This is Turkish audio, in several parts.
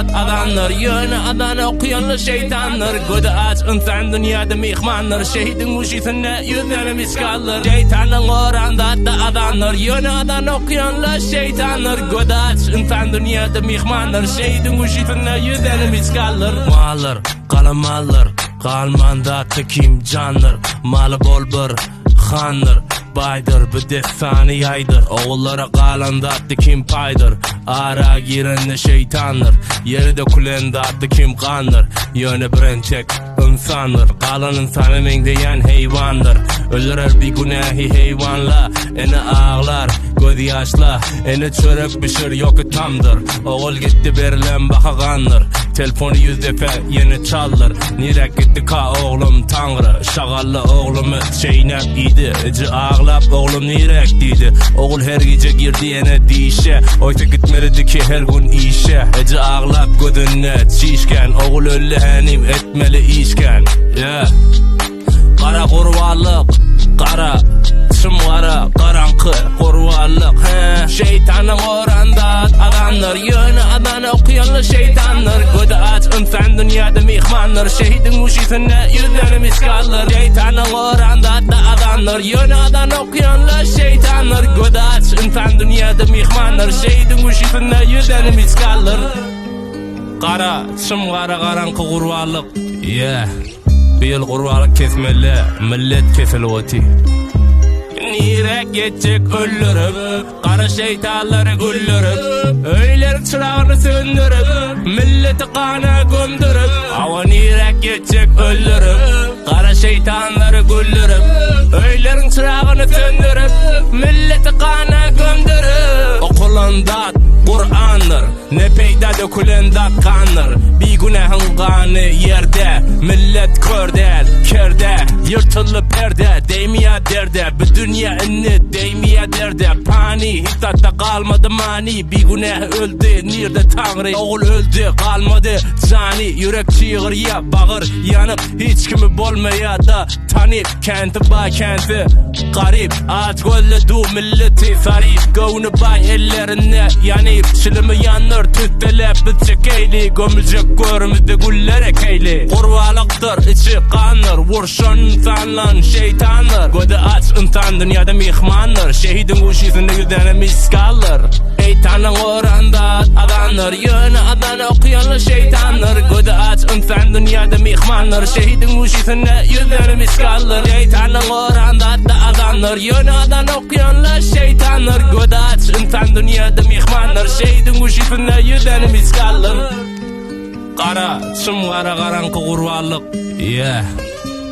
adamlar, yönü adan okuyanlı şeytanlar. Gödü aç insan dünyada mihmanlar, şehidin uşisine yüzlerimiz kalır. Şeytanın oranda da adamlar, yönü adan okuyanlı şeytanlar. Gödü aç insan dünyada mihmanlar, şehidin uşisine yüzlerimiz kalır. Malır, kalamalır, kalmanda tekim candır. Malı bol bir xandır, baydır, bir desani yaydır. Oğullara kalanda kim paydır, ara girende şeytandır. Yeri dökülende kim kandır, yönü birençek insandır. Kalan insanı mengdeyen heyvandır, ölür bir günahi heyvanla. Eni ağlar, göz yaşla, eni çörek pişir yok tamdır. Oğul gitti berilen bakagandır, telefonu 100 defa yeni çaldır. Nirek gitti ka oğlum tanrı, şagallı oğlumu çeynep iydi. Eci ağlap oğlum nirek deydi. Oğul her gece girdi yine dişe, oysa gitmedi ki her gün işe. Eci ağlap gözünne çişken, oğul öllü henim etmeli işken. Kara kurvallık, kara çımlara, karanqı kurvallık. Şeytanın oranda adamlar, yönü adan okuyanlı şeytanlar. Gödü aç insan dünyada mihmanlar, şehidin uşisine yüzlerimiz kalır. Şeytanın oranda da adamlar, yönü adan okuyanlı şeytanlar. Gödü aç insan dünyada mihmanlar, şehidin uşisine yüzlerimiz kalır. Kara çımlara, karanqı kurvallık. Bir yıl kurvalık kesmeli, millet kesilvati. Nirek geçecek öldürüp, kara şeytanları güldürüp, öylerin çırağını söndürüp, milleti kana gömdürüp. Hava nirek geçecek öldürüp, kara şeytanları güldürüp, öylerin çırağını söndürüp, milleti kana gömdürüp. Okulunda Kur'an'dır, ne peyda dökülende kandır. Bir günahın kanı yerde, millet kör değil, kerde. Yırtılı perde, değmiye derde. Bir dünya inni, değmiye derde. Pani, hiç hatta kalmadı mani. Bir günah öldü, nirde tanrı. Oğul öldü, kalmadı cani. Yürek çığır ya, bağır yanıp, hiç kimi bolmaya da tanip. Kenti bay kenti, garip. Aç gölle du milleti sarip. Gövnü bay ellerine yanip. Şilimi yanır, tüttelep bitecek eyli. Gömülecek görümüzde güllerek eyli. Kurvalıktır, içi kanır. Vurşun insanlan şeytanlar. Gödü aç insan dünyada mihmanlar, şehidin uşisinde yüzlerimiz kalır. Şeytanın oranda adamlar, yönü adan okuyanlı şeytanlar. Gödü aç insan dünyada mihmanlar, şehidin uşisinde yüzlerimiz kalır. Şeytanın oranda da adamlar, yönü adan okuyanlı şeytanlar. Gödü aç insan dünyada mihmanlar, şehidin uşisinde yüzlerimiz kalır. Kara çımlara, karanqı kurvallık.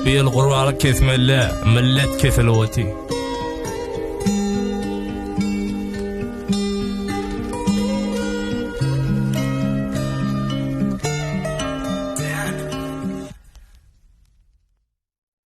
Bir yıl kurvalık kesmeli, millet kesilvati.